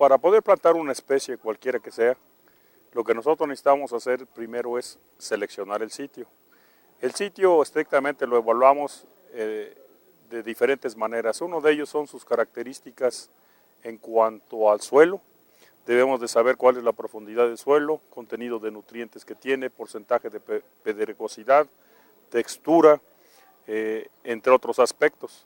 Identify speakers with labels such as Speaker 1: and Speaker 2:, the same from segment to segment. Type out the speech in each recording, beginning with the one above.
Speaker 1: para poder plantar una especie cualquiera que sea, lo que nosotros necesitamos hacer primero es seleccionar el sitio. El sitio estrictamente lo evaluamos de diferentes maneras. Uno de ellos son sus características en cuanto al suelo. Debemos de saber cuál es la profundidad del suelo, contenido de nutrientes que tiene, porcentaje de pedregosidad, textura, entre otros aspectos.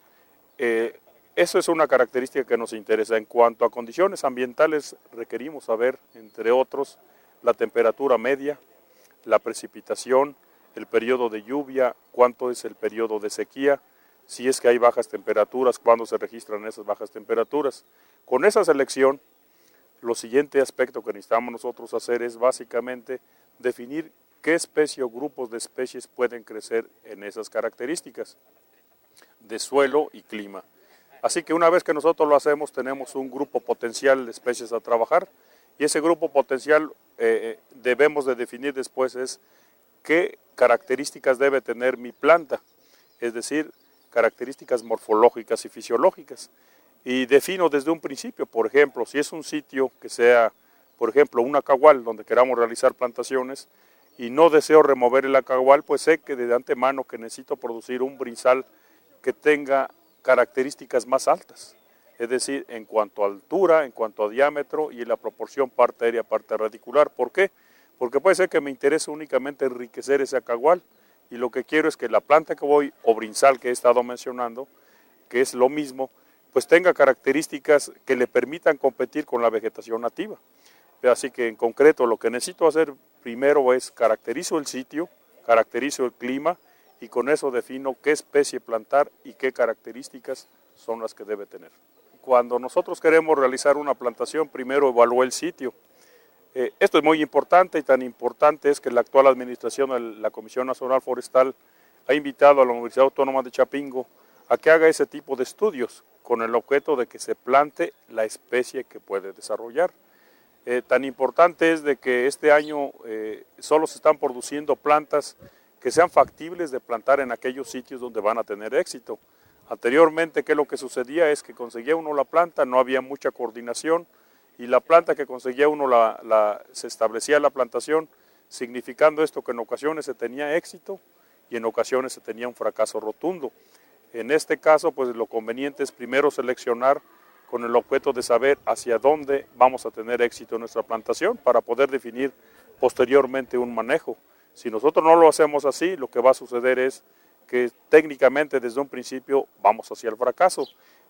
Speaker 1: Eso es una característica que nos interesa. En cuanto a condiciones ambientales, requerimos saber, entre otros, la temperatura media, la precipitación, el periodo de lluvia, cuánto es el periodo de sequía, si es que hay bajas temperaturas, cuándo se registran esas bajas temperaturas. Con esa selección, lo siguiente aspecto que necesitamos nosotros hacer es básicamente definir qué especie o grupos de especies pueden crecer en esas características de suelo y clima. Así que una vez que nosotros lo hacemos, tenemos un grupo potencial de especies a trabajar, y ese grupo potencial debemos de definir después es qué características debe tener mi planta, es decir, características morfológicas y fisiológicas. Y defino desde un principio, por ejemplo, si es un sitio que sea, por ejemplo, un acahual donde queramos realizar plantaciones y no deseo remover el acahual, pues sé que de antemano que necesito producir un brinzal que tenga características más altas, es decir, en cuanto a altura, en cuanto a diámetro y en la proporción parte aérea, parte radicular. ¿Por qué? Porque puede ser que me interese únicamente enriquecer ese acahual y lo que quiero es que la planta que voy, o brinzal que he estado mencionando, que es lo mismo, pues tenga características que le permitan competir con la vegetación nativa. Así que en concreto lo que necesito hacer primero es caracterizo el sitio, caracterizo el clima y con eso defino qué especie plantar y qué características son las que debe tener. Cuando nosotros queremos realizar una plantación, primero evalúo el sitio. Esto es muy importante y tan importante es que la actual administración de la Comisión Nacional Forestal ha invitado a la Universidad Autónoma de Chapingo a que haga ese tipo de estudios con el objeto de que se plante la especie que puede desarrollar. Tan importante es de que este año solo se están produciendo plantas que sean factibles de plantar en aquellos sitios donde van a tener éxito. Anteriormente, ¿qué es lo que sucedía? Es que conseguía uno la planta, no había mucha coordinación y la planta que conseguía uno se establecía la plantación, significando esto que en ocasiones se tenía éxito y en ocasiones se tenía un fracaso rotundo. En este caso, pues lo conveniente es primero seleccionar con el objeto de saber hacia dónde vamos a tener éxito en nuestra plantación para poder definir posteriormente un manejo. Si nosotros no lo hacemos así, lo que va a suceder es que técnicamente desde un principio vamos hacia el fracaso.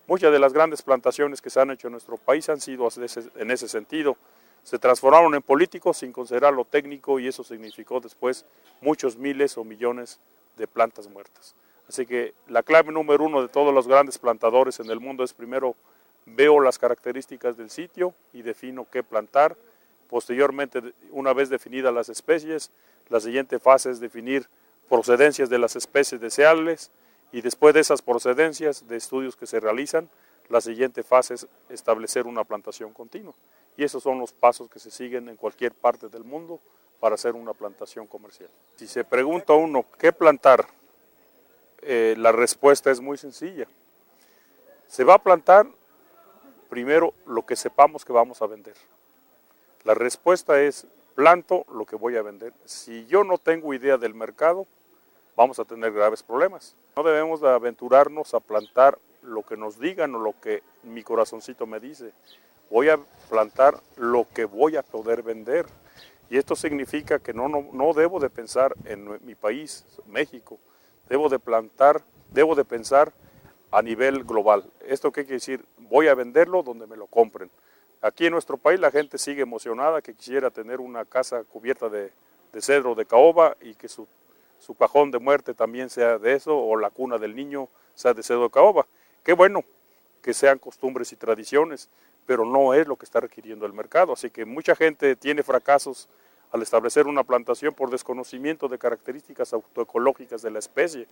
Speaker 1: Muchas de las grandes plantaciones que se han hecho en nuestro país han sido en ese sentido. Se transformaron en políticos sin considerar lo técnico y eso significó después muchos miles o millones de plantas muertas. Así que la clave número uno de todos los grandes plantadores en el mundo es primero veo las características del sitio y defino qué plantar. Posteriormente, una vez definidas las especies, la siguiente fase es definir procedencias de las especies deseables y después de esas procedencias de estudios que se realizan, la siguiente fase es establecer una plantación continua. Y esos son los pasos que se siguen en cualquier parte del mundo para hacer una plantación comercial. Si se pregunta a uno qué plantar, la respuesta es muy sencilla. Se va a plantar primero lo que sepamos que vamos a vender. La respuesta es planto lo que voy a vender. Si yo no tengo idea del mercado, vamos a tener graves problemas. No debemos de aventurarnos a plantar lo que nos digan o lo que mi corazoncito me dice. Voy a plantar lo que voy a poder vender. Y esto significa que no debo de pensar en mi país, México. Debo de pensar a nivel global. ¿Esto qué quiere decir? Voy a venderlo donde me lo compren. Aquí en nuestro país la gente sigue emocionada que quisiera tener una casa cubierta de cedro de caoba y que su cajón de muerte también sea de eso, o la cuna del niño sea de cedro de caoba. Qué bueno que sean costumbres y tradiciones, pero no es lo que está requiriendo el mercado. Así que mucha gente tiene fracasos al establecer una plantación por desconocimiento de características autoecológicas de la especie.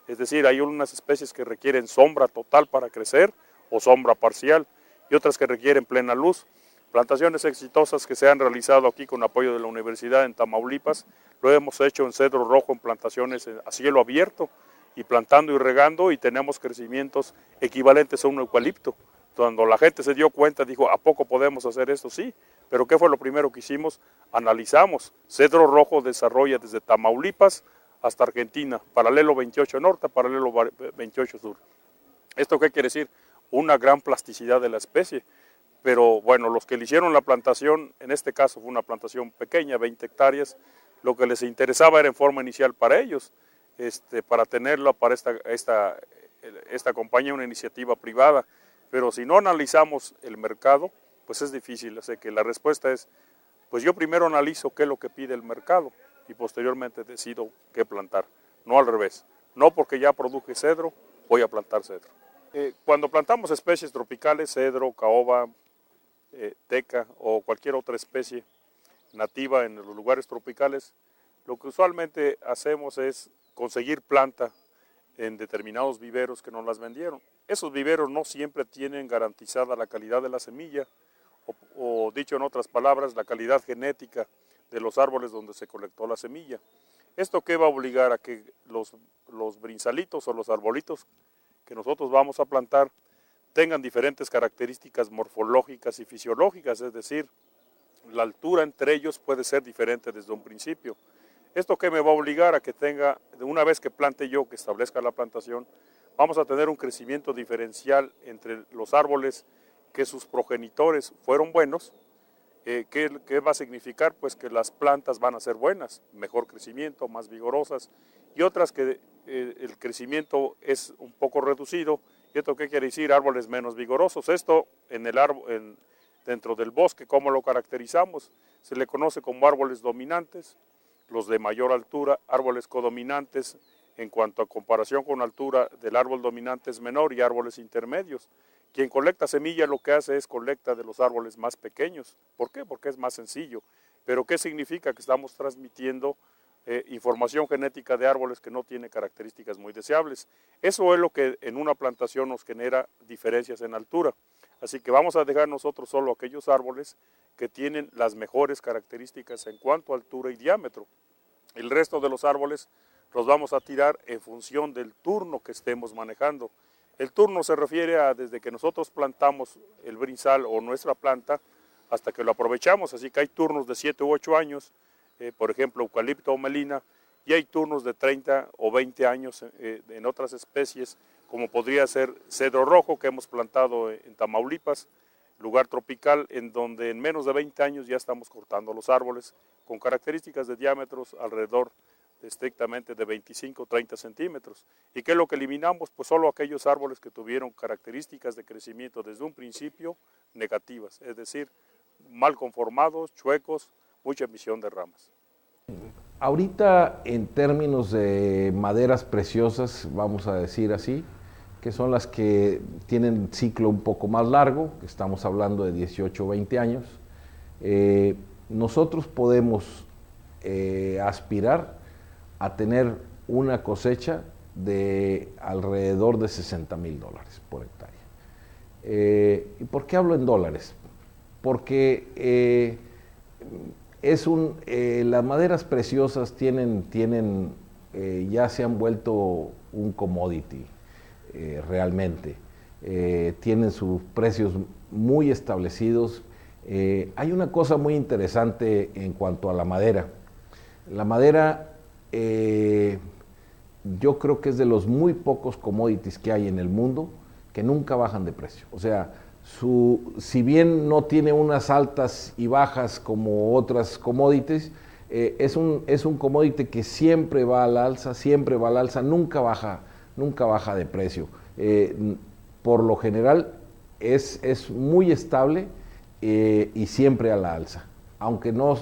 Speaker 1: Es decir, hay unas especies que requieren sombra total para crecer o sombra parcial y otras que requieren plena luz. Plantaciones exitosas que se han realizado aquí con apoyo de la universidad en Tamaulipas, lo hemos hecho en cedro rojo en plantaciones a cielo abierto y plantando y regando y tenemos crecimientos equivalentes a un eucalipto. cuando la gente se dio cuenta, dijo, ¿a poco podemos hacer esto? Sí, pero ¿qué fue lo primero que hicimos? Analizamos. Cedro Rojo desarrolla desde Tamaulipas hasta Argentina, paralelo 28 norte, paralelo 28 sur. ¿Esto qué quiere decir? Una gran plasticidad de la especie. Pero bueno, los que le hicieron la plantación, en este caso fue una plantación pequeña, 20 hectáreas, lo que les interesaba era en forma inicial para ellos, para tenerlo para esta compañía, una iniciativa privada. Pero si no analizamos el mercado, pues es difícil. Así que la respuesta es, pues yo primero analizo qué es lo que pide el mercado y posteriormente decido qué plantar, no al revés. No porque ya produje cedro, voy a plantar cedro. Cuando plantamos especies tropicales, cedro, caoba, teca o cualquier otra especie nativa en los lugares tropicales, lo que usualmente hacemos es conseguir planta en determinados viveros que nos las vendieron. Esos viveros no siempre tienen garantizada la calidad de la semilla o dicho en otras palabras, la calidad genética de los árboles donde se colectó la semilla. ¿Esto qué va a obligar? A que los brinzalitos o los arbolitos que nosotros vamos a plantar tengan diferentes características morfológicas y fisiológicas, es decir, la altura entre ellos puede ser diferente desde un principio. ¿Esto qué me va a obligar? A que tenga, una vez que plante yo, que establezca la plantación, vamos a tener un crecimiento diferencial entre los árboles que sus progenitores fueron buenos. ¿Qué va a significar? Pues que las plantas van a ser buenas, mejor crecimiento, más vigorosas, y otras que el crecimiento es un poco reducido. ¿Y esto qué quiere decir? Árboles menos vigorosos. Esto dentro del bosque, ¿cómo lo caracterizamos? Se le conoce como árboles dominantes, los de mayor altura, árboles codominantes, en cuanto a comparación con altura del árbol dominante es menor, y árboles intermedios. Quien colecta semilla lo que hace es colecta de los árboles más pequeños. ¿Por qué? Porque es más sencillo. ¿Pero qué significa? Que estamos transmitiendo información genética de árboles que no tiene características muy deseables. Eso es lo que en una plantación nos genera diferencias en altura. Así que vamos a dejar nosotros solo aquellos árboles que tienen las mejores características en cuanto a altura y diámetro. El resto de los árboles los vamos a tirar en función del turno que estemos manejando. El turno se refiere a desde que nosotros plantamos el brinzal o nuestra planta hasta que lo aprovechamos, así que hay turnos de 7 u 8 años, por ejemplo, eucalipto o melina, y hay turnos de 30 o 20 años en otras especies, como podría ser cedro rojo que hemos plantado en Tamaulipas, lugar tropical en donde en menos de 20 años ya estamos cortando los árboles con características de diámetros alrededor estrictamente de 25 o 30 centímetros. ¿Y qué es lo que eliminamos? Pues solo aquellos árboles que tuvieron características de crecimiento desde un principio negativas, es decir, mal conformados, chuecos, mucha emisión de ramas.
Speaker 2: Ahorita, en términos de maderas preciosas, vamos a decir así, que son las que tienen ciclo un poco más largo, estamos hablando de 18 o 20 años, nosotros podemos aspirar a tener una cosecha de alrededor de $60,000 por hectárea. ¿Y por qué hablo en dólares? Porque las maderas preciosas ya se han vuelto un commodity realmente. Tienen sus precios muy establecidos. Hay una cosa muy interesante en cuanto a la madera. La madera yo creo que es de los muy pocos commodities que hay en el mundo que nunca bajan de precio. O sea, si bien no tiene unas altas y bajas como otras commodities, es un commodity que siempre va al alza, nunca baja de precio. Por lo general es muy estable y siempre a la alza. Aunque no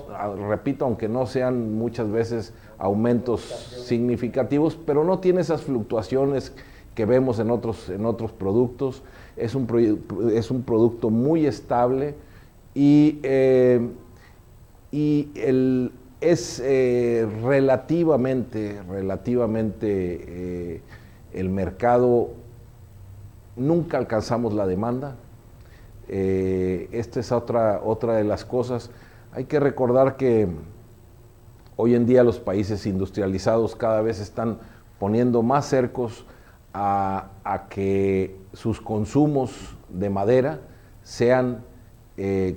Speaker 2: sean muchas veces aumentos significativos, pero no tiene esas fluctuaciones que vemos en otros productos. Es un producto muy estable y es relativamente el mercado, nunca alcanzamos la demanda. Esta es otra de las cosas. Hay que recordar que hoy en día los países industrializados cada vez están poniendo más cercos a que sus consumos de madera sean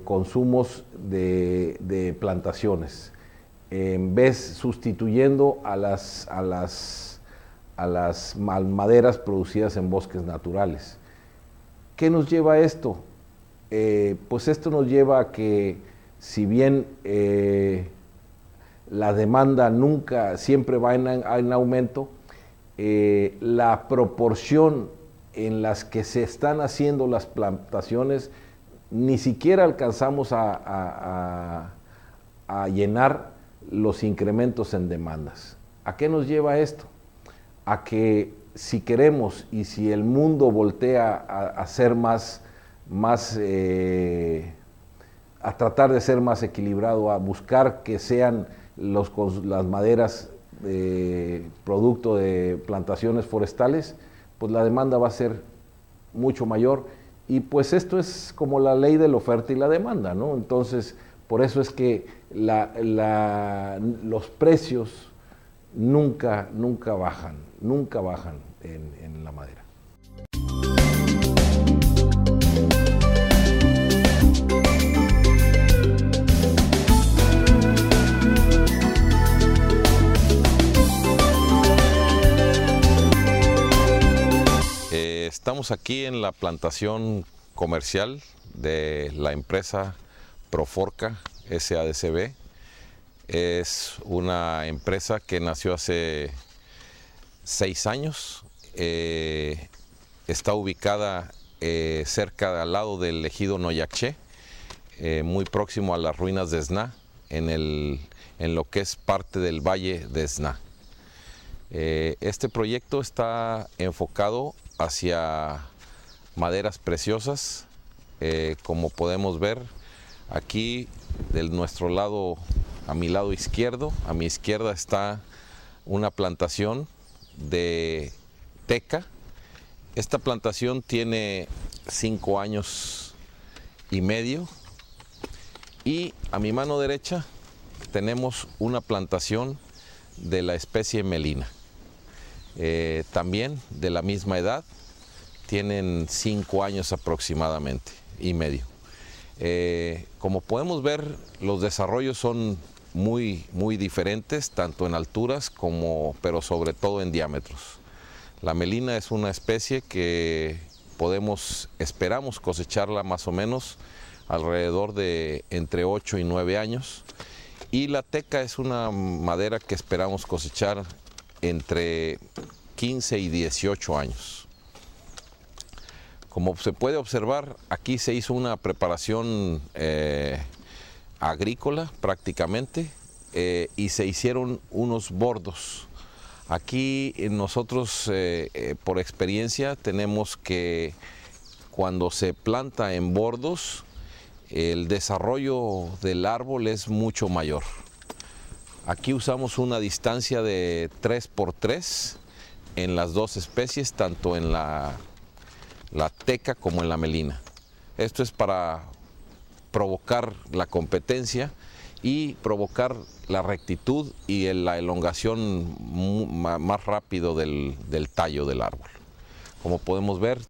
Speaker 2: consumos de plantaciones, en vez sustituyendo a las maderas producidas en bosques naturales. ¿Qué nos lleva a esto? Pues esto nos lleva a que, si bien la demanda siempre va en aumento, la proporción en las que se están haciendo las plantaciones ni siquiera alcanzamos a llenar los incrementos en demandas. ¿A qué nos lleva esto? A que si queremos y si el mundo voltea a ser a tratar de ser más equilibrado, a buscar que sean las maderas producto de plantaciones forestales, pues la demanda va a ser mucho mayor, y pues esto es como la ley de la oferta y la demanda, ¿no? Entonces, por eso es que los precios nunca bajan en la madera.
Speaker 3: Estamos aquí en la plantación comercial de la empresa Proforca SADCB. Es una empresa que nació hace 6 años. Está ubicada cerca al lado del ejido Noyaché, muy próximo a las ruinas de Esná, en lo que es parte del valle de Esná. Este proyecto está enfocado hacia maderas preciosas. Como podemos ver aquí de nuestro lado, a mi lado izquierdo, a mi izquierda está una plantación de teca. Esta plantación tiene 5 años y medio, y a mi mano derecha tenemos una plantación de la especie melina. También de la misma edad, tienen 5 años aproximadamente y medio. Como podemos ver, los desarrollos son muy diferentes, tanto en alturas pero sobre todo en diámetros. La melina es una especie que esperamos cosecharla más o menos alrededor de entre 8 y 9 años, y la teca es una madera que esperamos cosechar entre 15 y 18 años. Como se puede observar, aquí se hizo una preparación agrícola prácticamente, y se hicieron unos bordos. Aquí nosotros, por experiencia, tenemos que cuando se planta en bordos, el desarrollo del árbol es mucho mayor. Aquí usamos una distancia de 3 por 3 en las dos especies, tanto en la teca como en la melina. Esto es para provocar la competencia y provocar la rectitud y la elongación más rápido del tallo del árbol. Como podemos ver,